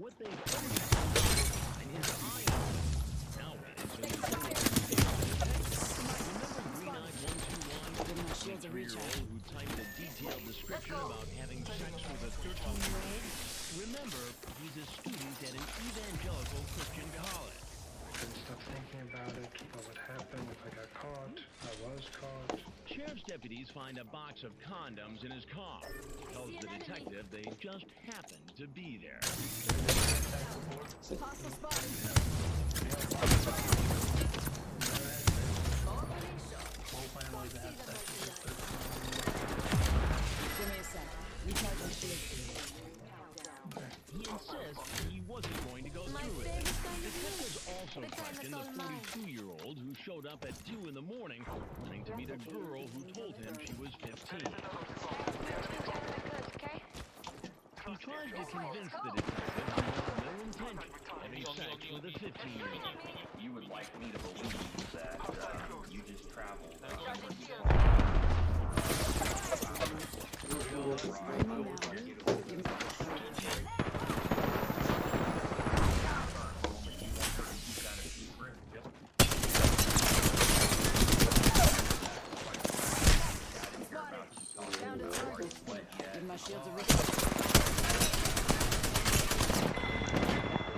What they couldn't find is iron. Now wait until you see what Remember Green-Eyed 121, the 3-year-old who typed a detailed description about having sex with a 13-year-old? Remember, he's a student at an evangelical Christian college. I couldn't stop thinking about it. What would happen if I got caught? I was caught. Sheriff's deputies find a box of condoms in his car. He tells the detective they just happened to be there. Hostile spotted. Give me a sec. Recharge my shield. He insists he wasn't going to go through it. Detectives also question the 42-year-old who showed up at 2 in the morning wanting to meet a girl who told him she was 15. He tries to convince the detective he has no intention of having sex with a 15-year-old. You would like me to believe that you just traveled. Give my shields a recharge.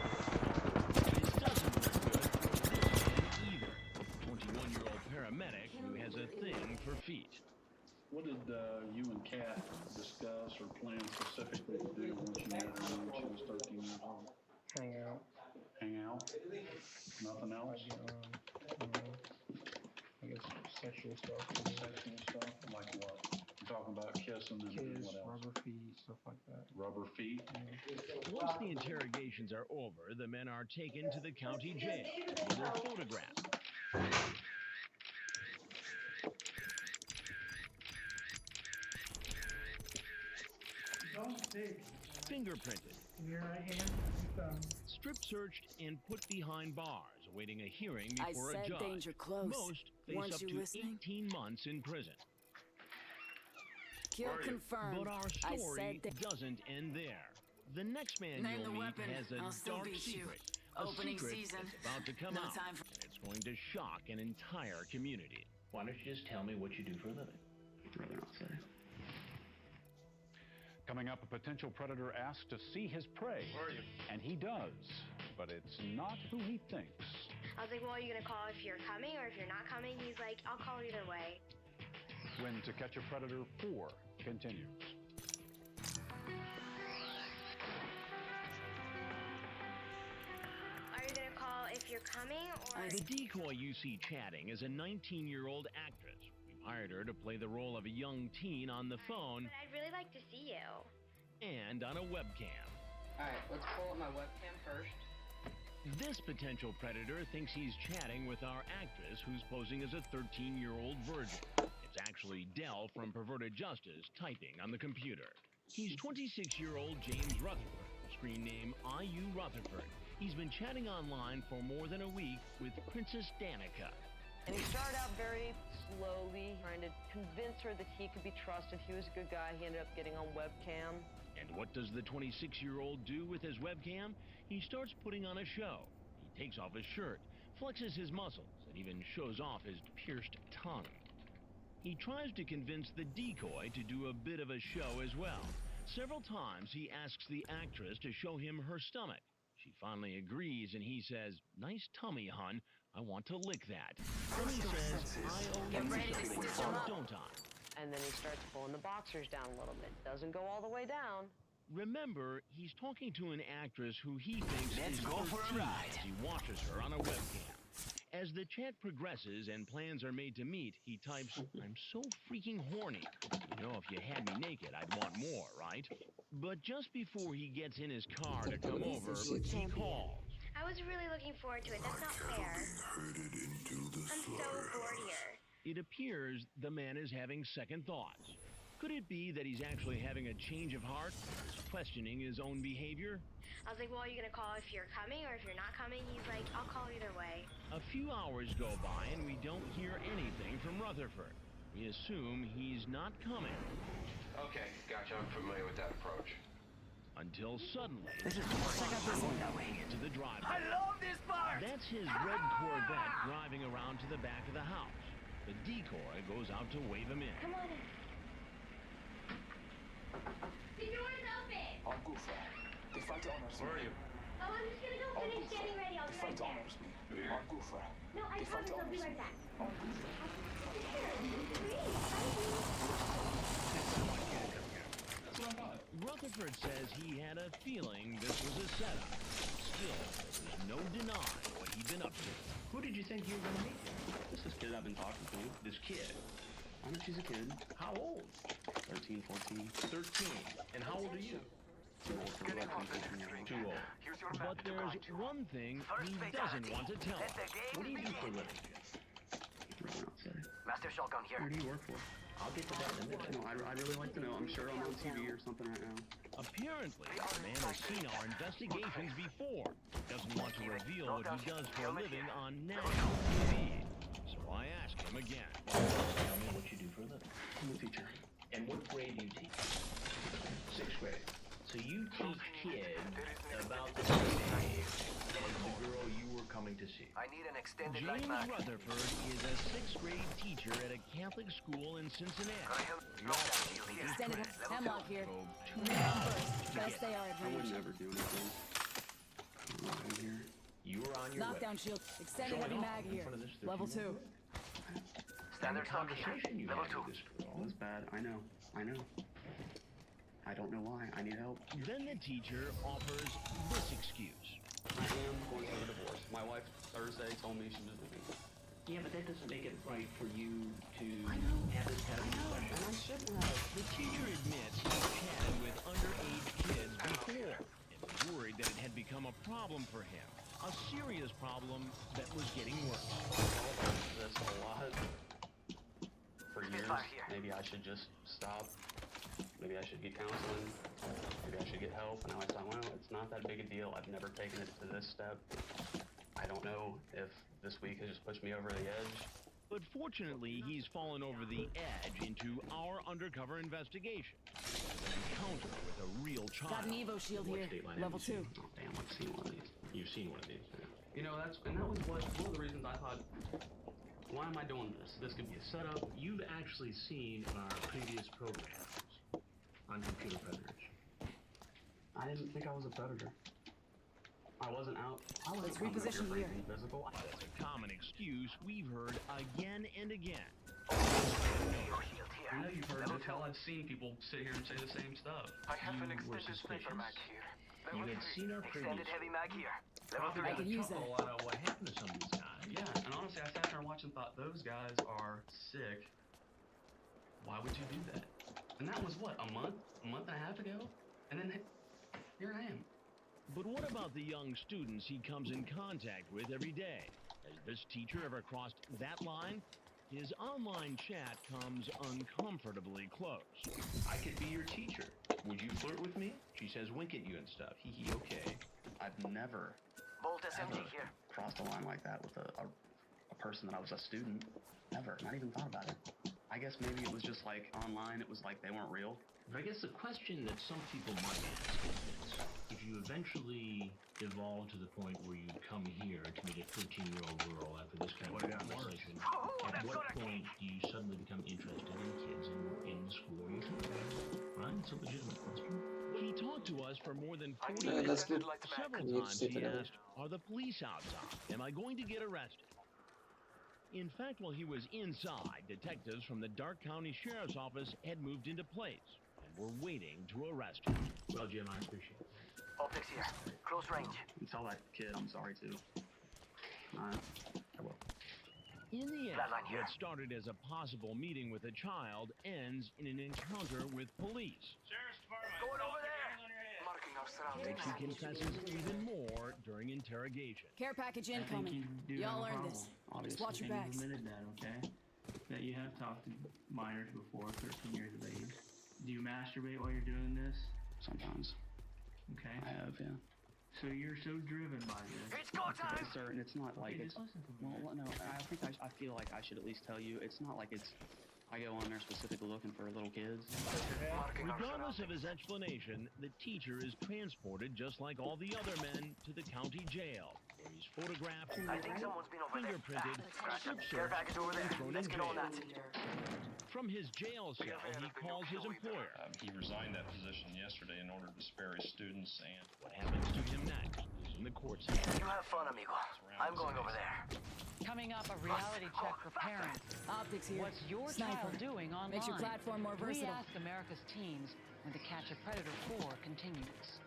This doesn't look good for this man either. 21-year-old paramedic who has a thing for feet. What did you and Kat discuss or plan specifically to do once you met her when she was 13 years old? Hang out. Hang out? Nothing else? I guess sexual stuff. Sexual stuff? Like what? You're talking about kissing and Kiss, what else? rubber feet, stuff like that. Rubber feet? Once the interrogations are over, the men are taken to the county jail where they're photographed. Fingerprinted, Your right hand, thumb. strip searched, and put behind bars, awaiting a hearing I before a said judge. danger close. Most face Weren't up you to listening? 18 months in prison. Kill confirmed. But our I story said doesn't end there. The next man Name you'll the meet weapon. has a I'll still dark beat you. secret. Opening a secret season. that's about to come No out. time for- And it's going to shock an entire community. Why don't you just tell me what you do for a living? Rather not say. Coming up, a potential predator asks to see his prey. Where are you? And he does, but it's not who he thinks. I was like, well, are you going to call if you're coming or if you're not coming? He's like, I'll call either way. When To Catch a Predator 4 continues. Are you going to call if you're coming or... The decoy you see chatting is a 19-year-old actress. We hired her to play the role of a young teen on the phone But I'd really like to see you. and on a webcam. Alright, let's pull up my webcam first. This potential predator thinks he's chatting with our actress who's posing as a 13-year-old virgin. It's actually Dell from Perverted Justice typing on the computer. He's 26-year-old James Rutherford, screen name I.U. Rutherford. He's been chatting online for more than a week with Princess Danica. And he started out very slowly, trying to convince her that he could be trusted. He was a good guy. He ended up getting on webcam. And what does the 26-year-old do with his webcam? He starts putting on a show. He takes off his shirt, flexes his muscles, and even shows off his pierced tongue. He tries to convince the decoy to do a bit of a show as well. Several times he asks the actress to show him her stomach. She finally agrees and he says, "Nice tummy, hun. I want to lick that." Then he says, "I owe Get you ready to something, stitch 'em up. don't I?" And then he starts pulling the boxers down a little bit. Doesn't go all the way down. Remember, he's talking to an actress who he thinks is 13 as he watches her on a webcam. As the chat progresses and plans are made to meet, he types, "I'm so freaking horny. You know, if you had me naked, I'd want more, right?" But just before he gets in his car to come over, he calls. I was really looking forward to it. That's not fair. I'm so bored here. It appears the man is having second thoughts. Could it be that he's actually having a change of heart? He's questioning his own behavior? I was like, well, are you going to call if you're coming or if you're not coming? He's like, I'll call either way. A few hours go by and we don't hear anything from Rutherford. We assume he's not coming. Okay, gotcha. I'm familiar with that approach. Until suddenly, Check out this one. into the driveway. I love this part! That's his red Corvette driving around to the back of the house. The decoy goes out to wave him in. Come on in. The door is open. I'll go for it. The fight honors me. Where are you? Oh, I'm just gonna go finish getting ready. I'll be right back. Honors me. I'll go for it. No, I promise I'll be right back. Rutherford says he had a feeling this was a setup. Still, there's no denying what he'd been up to. Who did you think you were gonna meet? This is kid I've been talking to. This kid? I know she's a kid. How old? 13, 14. 13. And how old are you? Too old for what? Too old. But there's one thing he doesn't want to tell us. What do you do for a living, Jim? Rather not say. Master shotgun here. Where do you work for? I'll get to that in a minute. No, I'd really like to know. I'm sure I'm on TV or something right now. Apparently, the man has seen our investigations before. Doesn't want to reveal what he does for a living on national TV. So I ask him again. Tell me what you do for a living. I'm a teacher. And what grade do you teach? 6th grade. So you teach kids about the same age as the girl you were coming to see. I need an extended James Rutherford is a 6th grade teacher at a Catholic school in Cincinnati. Extended hemlock here. Go Bring them first. Best they are at I would range. never do anything. I'm here. You were on your Knockdown shield. Extended heavy mag here. Level 2. Standard conversation you had with this girl. That's bad. I know. I don't know why. I need help. Then the teacher offers this excuse. I am going through a divorce. My wife Thursday told me she was leaving. Yeah, but that doesn't make it right for you to have this kind of discussion. And I shouldn't have. The teacher admits he chatted with underage kids before and was worried that it had become a problem for him. A serious problem that was getting worse. This a lot for years. Maybe I should just stop. Maybe I should get counseling. Maybe I should get help. And I thought, well, it's not that big a deal. I've never taken it to this step. I don't know if this week has just pushed me over the edge. But fortunately, he's fallen over the edge into our undercover investigation. An encounter with a real child. Got an Evo shield here. Level 2. Oh, damn, I've seen one of these. You've seen one of these. You know, that was one of the reasons I thought, why am I doing this? This could be a setup. You've actually seen our previous programs on computer predators. I didn't think I was a predator. I wasn't out. I wasn't Let's reposition here. Invisible. That's a common excuse we've heard again and again. I know you've heard this. Hell, I've seen people sit here and say the same stuff. I have an extended sniper mag here. You had seen our previous. Extended heavy mag here. Probably I can use that. a lot of what happened to some of these guys. Yeah, and honestly, I sat there and watched and thought, those guys are sick. Why would you do that? And that was what, a month and a half ago? And then here I am. But what about the young students he comes in contact with every day? Has this teacher ever crossed that line? His online chat comes uncomfortably close. I could be your teacher. Would you flirt with me? She says wink at you and stuff. Hee hee, okay. I've never Bolt SMG here. crossed a line like that with a person that I was a student. Never. Not even thought about it. I guess maybe it was just like online, it was like they weren't real. But I guess the question that some people might ask is this. If you eventually evolve to the point where you come here to meet a 13-year-old girl after this kind of conversation, at what point do you suddenly become interested in kids in the school you're teaching? Right? It's a legitimate question. He talked to us for more than 40 minutes. Several times he asked, are the police outside? Am I going to get arrested? In fact, while he was inside, detectives from the Dark County Sheriff's Office had moved into place and were waiting to arrest him. Well, Jim, I appreciate it. Optics here. Close range. And tell that kid I'm sorry too. I will. In the end, what started as a possible meeting with a child ends in an encounter with police. Sheriff's Department. Going over there. Marking our surroundings. He confesses even more during interrogation. Care package incoming. Y'all earned this. Just watch your backs. Admitted that, okay? That you have talked to minors before 13 years of age. Do you masturbate while you're doing this? Sometimes. Okay. I have, yeah. So you're so driven by this. It's go time! Sir, and it's not like Okay, it's... just listen to me. Well, no, I think I feel like I should at least tell you, it's not like it's I go on there specifically looking for little kids. Regardless of his explanation, the teacher is transported just like all the other men to the county jail, where he's photographed, I think someone's been over there. fingerprinted, strip Care searched, package over there. and thrown Let's in get on jail. that. From his jail cell, he calls his employer. He resigned that position yesterday in order to spare his students and... What happens to him next is in the courts. You have fun, amigo. I'm going over there. Coming up, a reality check for parents. Optics here. What's your Sniper. child doing online? Makes your platform more versatile. We ask America's teens when the Catch a Predator 4 continues.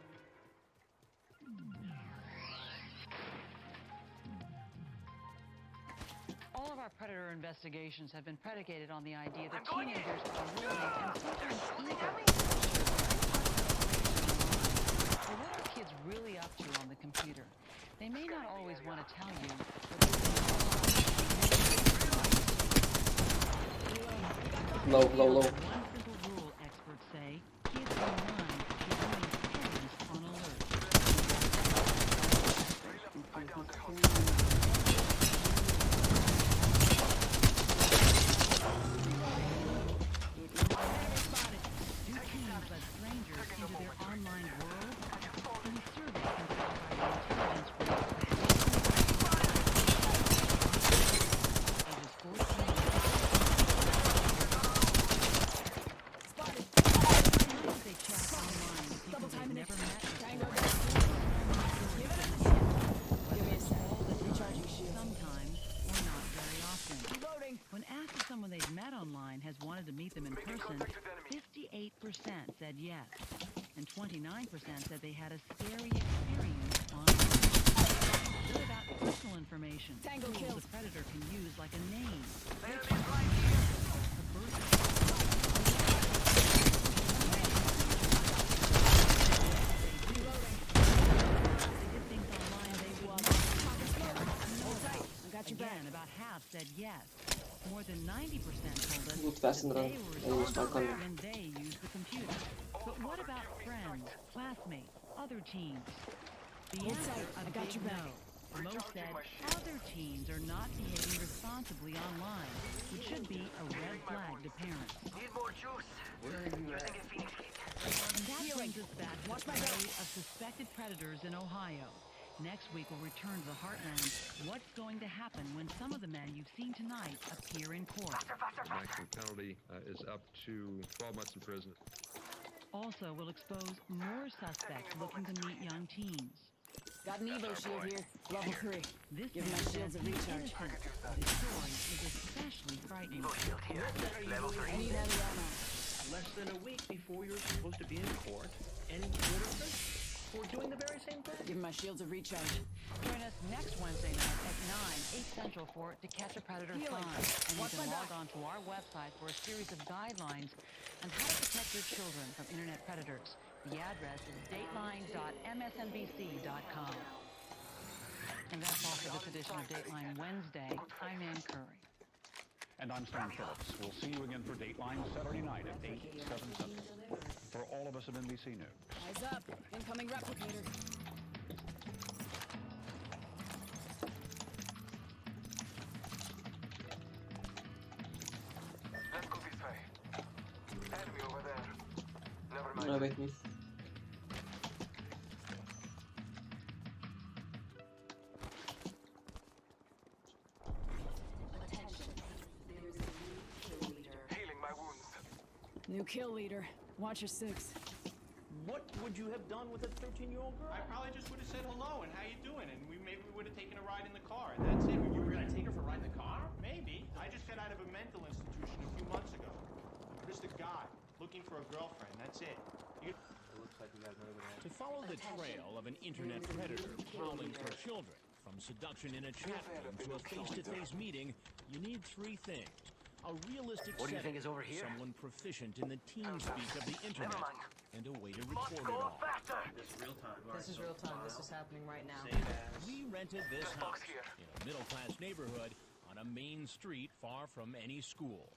All of our predator investigations have been predicated on the idea that teenagers are willing and sometimes eager. But what are kids really up to on the computer? They may not always want to tell you, but Low. one simple rule, experts say, kids online keep parents on alert. Do teens let strangers into their online world? In a survey conducted by the intelligence group, ages 14 they chat online with people they've never met before. Give me a sec. Recharging shield. Sometimes, or not very often. Reloading. When asked if someone they've met online has wanted to meet them in person, 58% said yes, and 29% said they had a scary experience online. What about personal information? Tango Tools killed. the predator can use, like a name, a birth Again, about half said yes. More than 90% told us Mutfästen that dran. they were Jag måste bara kolla. when they used the computer. But what about friends, classmates, other teens? The answer, a big no. Most said other teens are not behaving responsibly online, which should be a red flag to parents. Need more juice. Where are you at? That brings us back to the story of suspected predators in Ohio. Next week, we'll return to the heartland. What's going to happen when some of the men you've seen tonight appear in court? The maximum penalty is up to 12 months in prison. Also, we'll expose more suspects looking to meet young teens. Got an Evo shield here. Level 3. This Give my shields a recharge. This story is especially frightening. Level 3. I need heavy ammo. Less than a week before you're supposed to be in court and order prison for doing the very same thing. Give my shields a recharge. Join us next Wednesday night at 9, 8 Central for To Catch a Predator 5. And you can log on to our website for a series of guidelines on how to protect your children from internet predators. The address is dateline.msnbc.com. And that's all for this edition of Dateline Wednesday. I'm Ann Curry. And I'm Stan Phillips. We'll see you again for Dateline Saturday night at 8, 7 Central. For all of us at NBC News. Eyes up. Incoming replicator. Let's go this way. Enemy over there. Never mind. Jag vet miss. Healing my wounds. New kill leader. Watch your 6. What would you have done with a 13-year-old girl? I probably just would have said hello and how you doing, and maybe we would have taken a ride in the car, and that's it. You were gonna take her for a ride in the car? Maybe. I just got out of a mental institution a few months ago. I'm just a guy looking for a girlfriend. That's it. It looks like we got another one. To follow the trail of an internet predator prowling for children, from seduction in a chat room to a face-to-face meeting, you need 3 things. A realistic What do you setting, think is over here? someone proficient in the teen speak of the internet, and a way to record it all. This is real time. This is real time. This is happening right now. We rented this house in a middle-class neighborhood on a main street far from any school.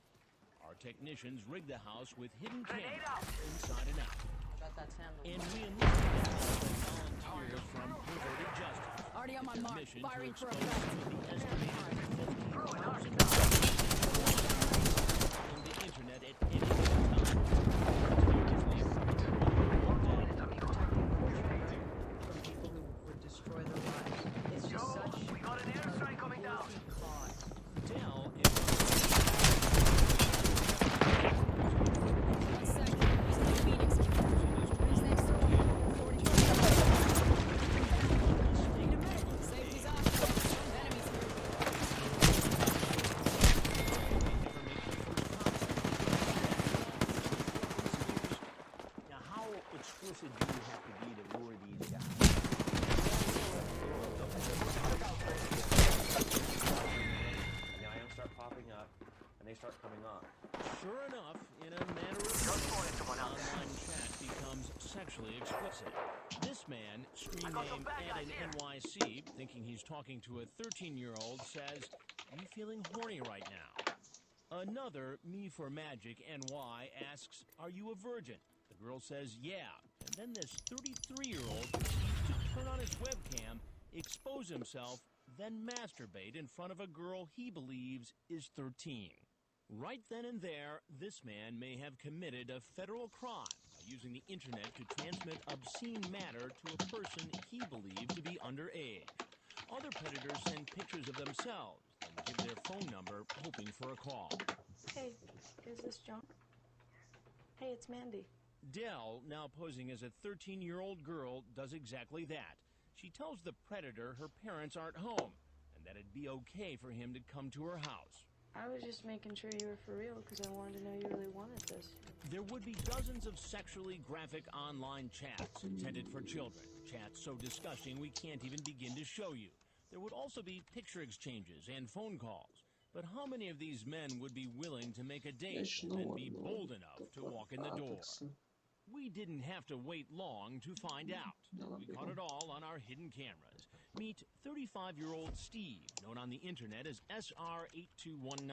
Our technicians rigged the house with hidden cameras inside and out. And we enlisted volunteers from Perverted Justice. Already on my mark. Mission Firing to for expose effect. some of the estimated $15,000 in the screen name Ed in NYC, thinking he's talking to a 13-year-old, says, "You feeling horny right now?" Another, Me for Magic NY, asks, "Are you a virgin?" The girl says, "Yeah." And then this 33-year-old proceeds to turn on his webcam, expose himself, then masturbate in front of a girl he believes is 13. Right then and there, this man may have committed a federal crime by using the internet to transmit obscene matter to a person he believed to be underage. Other predators send pictures of themselves, then give their phone number, hoping for a call. Hey, is this John? Hey, it's Mandy. Dell, now posing as a 13-year-old girl, does exactly that. She tells the predator her parents aren't home, and that it'd be okay for him to come to her house. I was just making sure you were for real because I wanted to know you really wanted this. There would be dozens of sexually graphic online chats intended for children. Chats so disgusting we can't even begin to show you. There would also be picture exchanges and phone calls. But how many of these men would be willing to make a date and be bold enough to walk in the door? We didn't have to wait long to find out. We caught it all on our hidden cameras. Meet 35-year-old Steve, known on the internet as SR8219.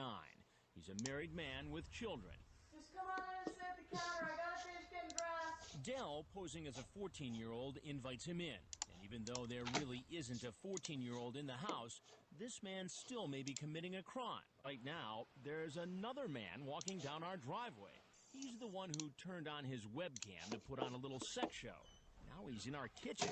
He's a married man with children. Just come on in and sit at the counter. I gotta finish getting dressed. Dell, posing as a 14-year-old, invites him in. And even though there really isn't a 14-year-old in the house, this man still may be committing a crime. Right now, there's another man walking down our driveway. He's the one who turned on his webcam to put on a little sex show. Now he's in our kitchen.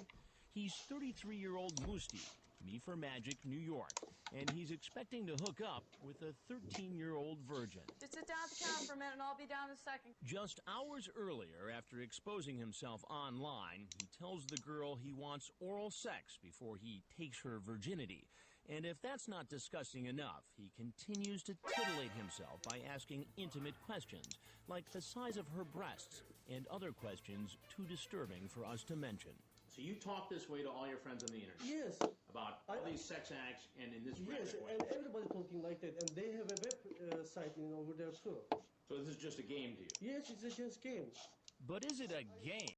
He's 33-year-old Musti, Me for Magic, New York, and he's expecting to hook up with a 13-year-old virgin. Just sit down at the counter for a minute and I'll be down in a second. Just hours earlier, after exposing himself online, he tells the girl he wants oral sex before he takes her virginity. And if that's not disgusting enough, he continues to titillate himself by asking intimate questions, like the size of her breasts, and other questions too disturbing for us to mention. So you talk this way to all your friends on the internet? Yes. About all these sex acts and in this Yes, way? and everybody talking like that, and they have a web site over there too. So this is just a game to you? Yes, it's just a game. But is it a game?